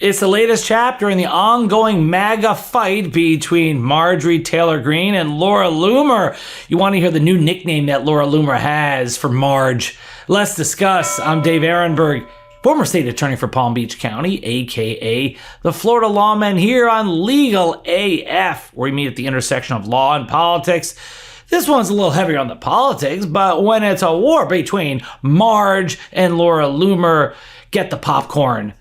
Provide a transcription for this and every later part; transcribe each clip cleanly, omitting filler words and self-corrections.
It's the latest chapter in the ongoing MAGA fight between Marjorie Taylor Greene and Laura Loomer. You want to hear the new nickname that Laura Loomer has for Marge? Let's discuss. I'm Dave Aronberg, former state attorney for Palm Beach County, aka the Florida LawMan, here on Legal AF, where we meet at the intersection of law and politics. This one's a little heavier on the politics, but when it's a war between Marge and Laura Loomer, get the popcorn.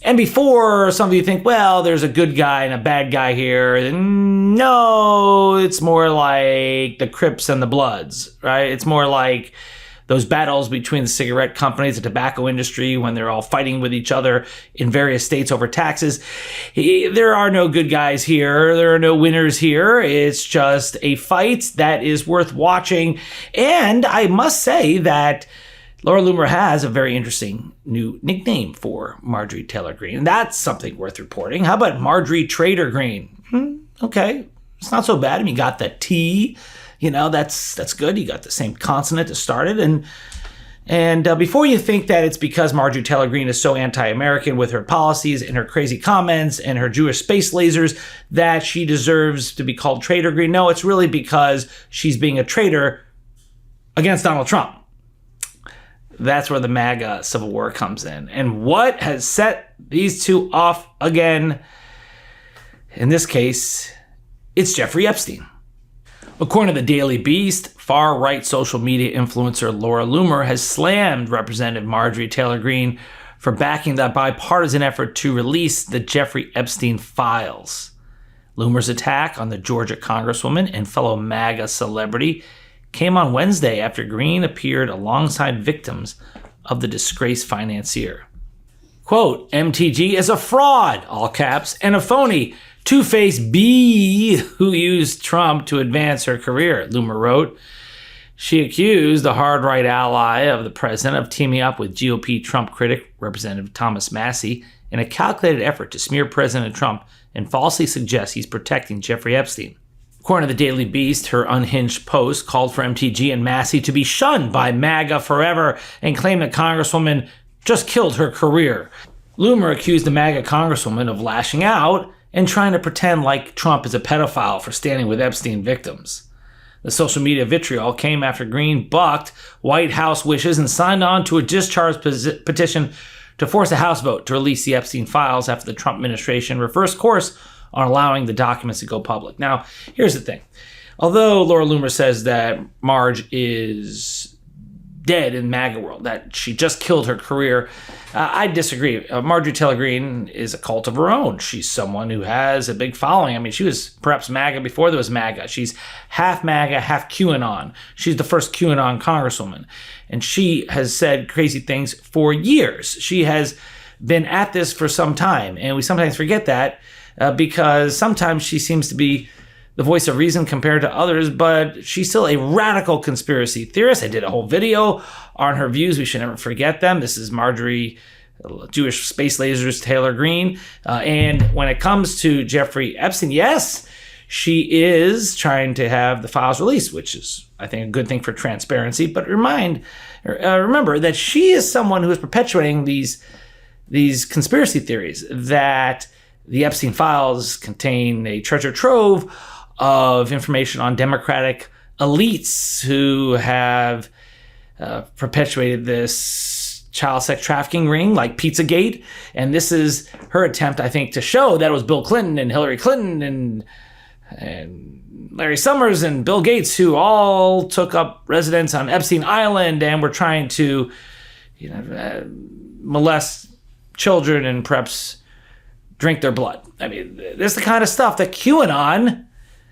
And before some of you think, well, there's a good guy and a bad guy here, no, it's more like the Crips and the Bloods, right? It's more like those battles between the cigarette companies, the tobacco industry, when they're all fighting with each other in various states over taxes. There are no good guys here. There are no winners here. It's just a fight that is worth watching. And I must say that Laura Loomer has a very interesting new nickname for Marjorie Taylor Greene. And that's something worth reporting. How about Marjorie Taylor Greene? Okay, it's not so bad. I mean, you got the T, that's good. You got the same consonant to start it. And before you think that it's because Marjorie Taylor Greene is so anti-American with her policies and her crazy comments and her Jewish space lasers that she deserves to be called Traitor Greene. No, it's really because she's being a traitor against Donald Trump. That's where the MAGA civil war comes in. And what has set these two off again? In this case, it's Jeffrey Epstein. According to the Daily Beast, far-right social media influencer Laura Loomer has slammed Representative Marjorie Taylor Greene for backing the bipartisan effort to release the Jeffrey Epstein files. Loomer's attack on the Georgia congresswoman and fellow MAGA celebrity came on Wednesday after Greene appeared alongside victims of the disgraced financier. Quote, MTG is a fraud, all caps, and a phony, two-faced bee who used Trump to advance her career, Loomer wrote. She accused the hard-right ally of the president of teaming up with GOP Trump critic Representative Thomas Massie in a calculated effort to smear President Trump and falsely suggest he's protecting Jeffrey Epstein. According to the Daily Beast, her unhinged post called for MTG and Massie to be shunned by MAGA forever and claimed the Congresswoman just killed her career. Loomer accused the MAGA Congresswoman of lashing out and trying to pretend like Trump is a pedophile for standing with Epstein victims. The social media vitriol came after Greene bucked White House wishes and signed on to a discharge petition to force a House vote to release the Epstein files after the Trump administration reversed course on allowing the documents to go public. Now, here's the thing. Although Laura Loomer says that Marge is dead in MAGA world, that she just killed her career, I disagree. Marjorie Taylor Greene is a cult of her own. She's someone who has a big following. I mean, she was perhaps MAGA before there was MAGA. She's half MAGA, half QAnon. She's the first QAnon congresswoman. And she has said crazy things for years. She has been at this for some time. And we sometimes forget that. Because sometimes she seems to be the voice of reason compared to others, but she's still a radical conspiracy theorist. I did a whole video on her views. We should never forget them. This is Marjorie, Jewish space lasers, Taylor Greene. And when it comes to Jeffrey Epstein, yes, she is trying to have the files released, which is, I think, a good thing for transparency. But remember that she is someone who is perpetuating these conspiracy theories that the Epstein files contain a treasure trove of information on Democratic elites who have perpetuated this child sex trafficking ring like Pizzagate. And this is her attempt, I think, to show that it was Bill Clinton and Hillary Clinton and Larry Summers and Bill Gates who all took up residence on Epstein Island and were trying to molest children and perhaps drink their blood. I mean, this is the kind of stuff that QAnon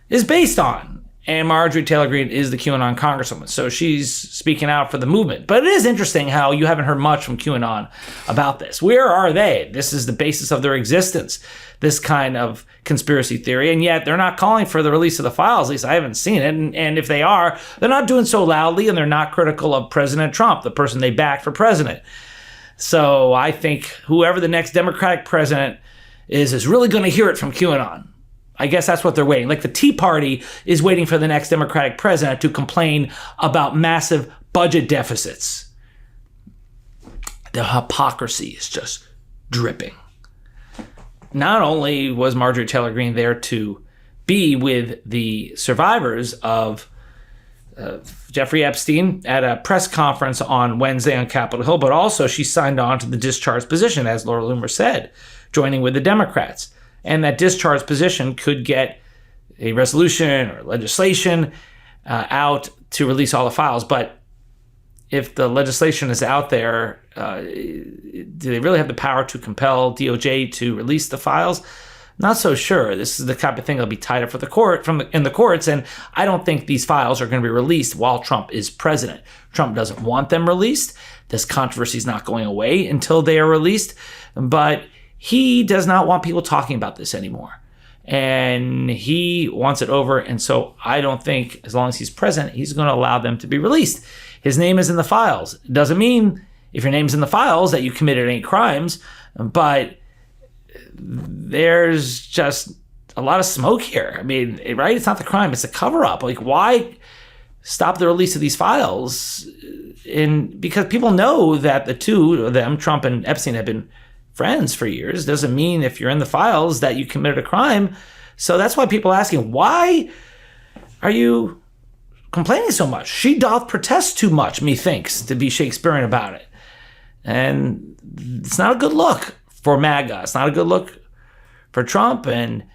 is based on. And Marjorie Taylor Greene is the QAnon congresswoman. So she's speaking out for the movement. But it is interesting how you haven't heard much from QAnon about this. Where are they? This is the basis of their existence, this kind of conspiracy theory. And yet they're not calling for the release of the files. At least I haven't seen it. And if they are, they're not doing so loudly and they're not critical of President Trump, the person they backed for president. So I think whoever the next Democratic president is really going to hear it from QAnon. I guess that's what they're waiting. Like the Tea Party is waiting for the next Democratic president to complain about massive budget deficits. The hypocrisy is just dripping. not only was Marjorie Taylor Greene there to be with the survivors of Jeffrey Epstein at a press conference on Wednesday on Capitol Hill, but also she signed on to the discharge position, as Laura Loomer said, joining with the Democrats. And that discharge position could get a resolution or legislation out to release all the files. But if the legislation is out there, do they really have the power to compel DOJ to release the files? Not so sure. This is the type of thing that'll be tied up for the in the courts, and I don't think these files are going to be released while Trump is president. Trump doesn't want them released. This controversy is not going away until they are released, but he does not want people talking about this anymore, and he wants it over. And so I don't think, as long as he's president, he's going to allow them to be released. His name is in the files. It doesn't mean if your name's in the files that you committed any crimes, but there's just a lot of smoke here. I mean, right? It's not the crime, it's a cover-up. Like, why stop the release of these files? Because people know that the two of them, Trump and Epstein, have been friends for years. Doesn't mean if you're in the files that you committed a crime. So that's why people are asking, why are you complaining so much? She doth protest too much, methinks, to be Shakespearean about it. And it's not a good look for MAGA. It's not a good look for Trump, and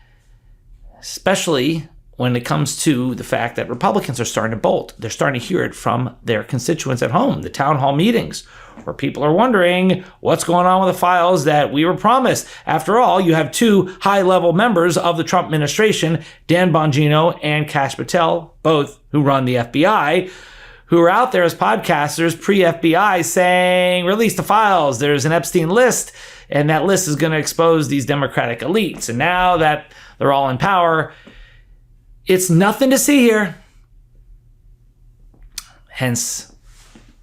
especially when it comes to the fact that Republicans are starting to bolt. They're starting to hear it from their constituents at home, the town hall meetings, where people are wondering what's going on with the files that we were promised. After all, you have two high-level members of the Trump administration, Dan Bongino and Kash Patel, both who run the FBI, who are out there as podcasters pre-FBI saying, release the files. There's an Epstein list, and that list is going to expose these Democratic elites. And now that they're all in power, it's nothing to see here. Hence,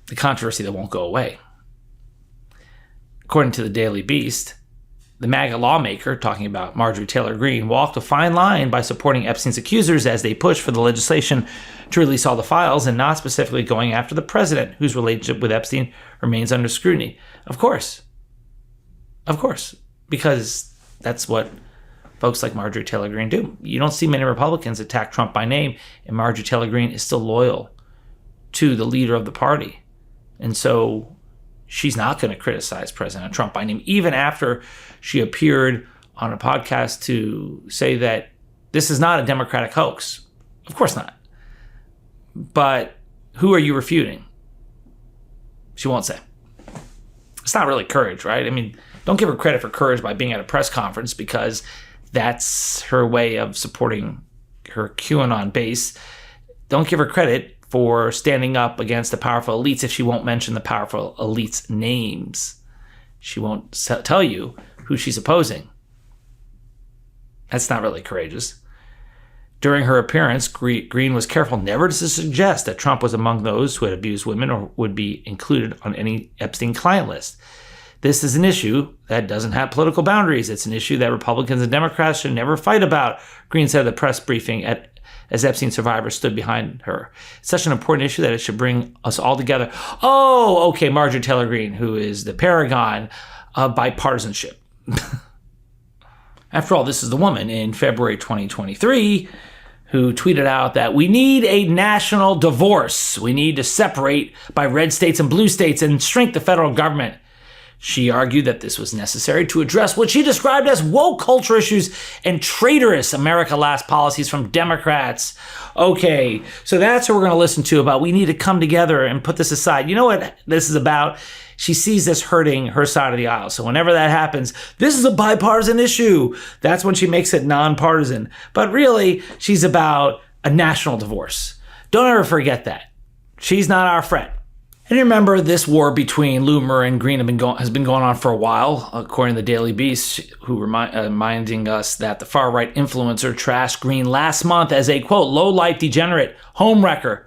the controversy that won't go away. According to the Daily Beast, the MAGA lawmaker, talking about Marjorie Taylor Greene, walked a fine line by supporting Epstein's accusers as they push for the legislation to release all the files, and not specifically going after the president, whose relationship with Epstein remains under scrutiny. Of course, because that's what folks like Marjorie Taylor Greene do. You don't see many Republicans attack Trump by name, and Marjorie Taylor Greene is still loyal to the leader of the party. And so she's not going to criticize President Trump by name, even after she appeared on a podcast to say that this is not a Democratic hoax. Of course not. But who are you refuting? She won't say. It's not really courage, right? I mean, don't give her credit for courage by being at a press conference, because that's her way of supporting her QAnon base. Don't give her credit for standing up against the powerful elites if she won't mention the powerful elites' names. She won't tell you who she's opposing. That's not really courageous. During her appearance, Greene was careful never to suggest that Trump was among those who had abused women or would be included on any Epstein client list. This is an issue that doesn't have political boundaries. It's an issue that Republicans and Democrats should never fight about, Greene said at the press briefing as Epstein survivors stood behind her. It's such an important issue that it should bring us all together. Oh, okay, Marjorie Taylor Greene, who is the paragon of bipartisanship. After all, this is the woman in February 2023 who tweeted out that we need a national divorce. We need to separate by red states and blue states and shrink the federal government. She argued that this was necessary to address what she described as woke culture issues and traitorous America Last policies from Democrats. Okay, so that's what we're going to listen to about we need to come together and put this aside. You know what this is about? She sees this hurting her side of the aisle. So whenever that happens, this is a bipartisan issue. That's when she makes it nonpartisan. But really, she's about a national divorce. Don't ever forget that. She's not our friend. And remember, this war between Loomer and Greene has been going on for a while, according to the Daily Beast, who reminding us that the far-right influencer trashed Greene last month as a, quote, low-life degenerate, homewrecker.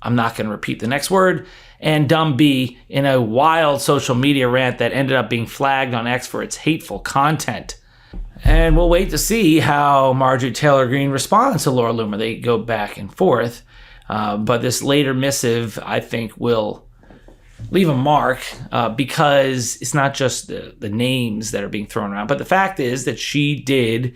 I'm not going to repeat the next word. And dumb B in a wild social media rant that ended up being flagged on X for its hateful content. And we'll wait to see how Marjorie Taylor Greene responds to Laura Loomer. They go back and forth. But this later missive, I think, will leave a mark because it's not just the names that are being thrown around, but the fact is that she did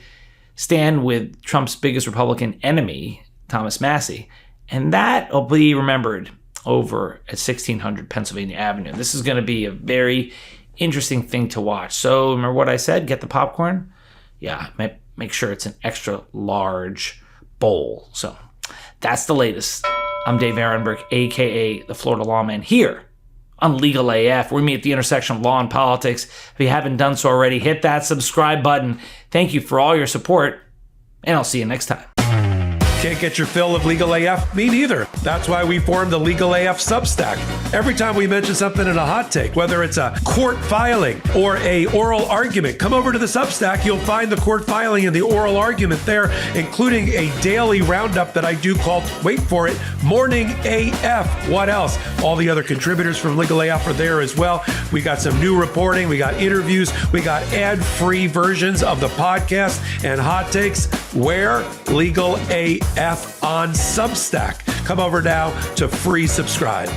stand with Trump's biggest Republican enemy, Thomas Massie, and that will be remembered over at 1600 Pennsylvania Avenue. This is going to be a very interesting thing to watch. So remember what I said? Get the popcorn. Yeah, make sure it's an extra large bowl. So that's the latest. I'm Dave Aronberg, a.k.a. the Florida LawMan, here on Legal AF. We meet at the intersection of law and politics. If you haven't done so already, hit that subscribe button. Thank you for all your support, and I'll see you next time. Can't get your fill of Legal AF? Me neither. That's why we formed the Legal AF Substack. Every time we mention something in a hot take, whether it's a court filing or a oral argument, come over to the Substack. You'll find the court filing and the oral argument there, including a daily roundup that I do called, wait for it, Morning AF. What else? All the other contributors from Legal AF are there as well. We got some new reporting. We got interviews. We got ad-free versions of the podcast and hot takes. Where? Legal AF on Substack. Come over now to free subscribe.